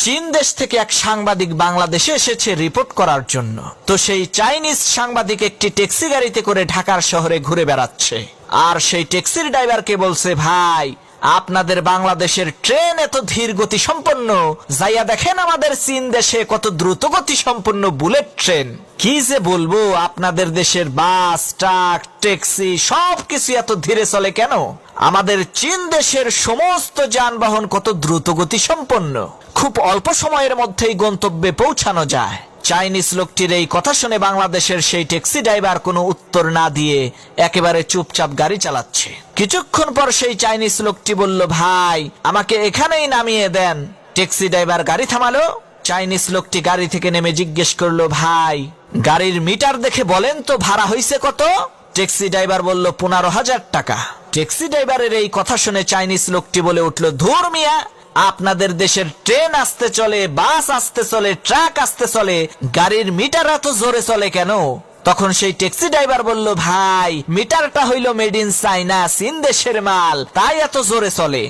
চীন দেশ থেকে এক সাংবাদিক বাংলাদেশে এসেছে রিপোর্ট করার জন্য। তো সেই চাইনিজ সাংবাদিক একটি ট্যাক্সি গাড়িতে করে ঢাকার শহরে ঘুরে বেড়াচ্ছে, আর সেই ট্যাক্সির ড্রাইভারকে বলছে, ভাই আপনাদের বাংলাদেশের ট্রেন এত ধীর গতি সম্পন্ন, যাইয়া দেখেন আমাদের চীন দেশে কত দ্রুত গতি সম্পন্ন বুলেট ট্রেন। কি যে বলবো, আপনাদের দেশের বাস, ট্রাক, ট্যাক্সি সবকিছু এত ধীরে চলে কেন? আমাদের চীন দেশের সমস্ত যানবাহন কত দ্রুত গতি সম্পন্ন, খুব অল্প সময়ের মধ্যেই গন্তব্যে পৌঁছানো যায়। চাইনিজ লোকটির এই কথা শুনে বাংলাদেশের সেই ট্যাক্সি ড্রাইভার কোনো উত্তর না দিয়ে একেবারে চুপচাপ গাড়ি চালাচ্ছে। কিছুক্ষণ পর সেই চাইনিজ লোকটি বলল, ভাই আমাকে এখানেই নামিয়ে দেন। ট্যাক্সি ড্রাইভার গাড়ি থামালো। চাইনিজ লোকটি গাড়ি থেকে নেমে জিজ্ঞেস করলো, ভাই গাড়ির মিটার দেখে বলেন তো ভাড়া হয়েছে কত? ট্যাক্সি ড্রাইভার বলল, 15,000 টাকা। ট্যাক্সি ড্রাইভারের এই কথা শুনে চাইনিজ লোকটি বলে উঠল, ধুর মিয়া, আপনাদের দেশের ট্রেন আসতে চলে, বাস আসতে চলে, ট্রাক আসতে চলে, গাড়ির মিটার এত জোরে চলে কেন? তখন সেই ট্যাক্সি ড্রাইভার বলল, ভাই মিটারটা হইল মেড ইন চাইনা, চীন দেশের মাল, তাই এত জোরে চলে।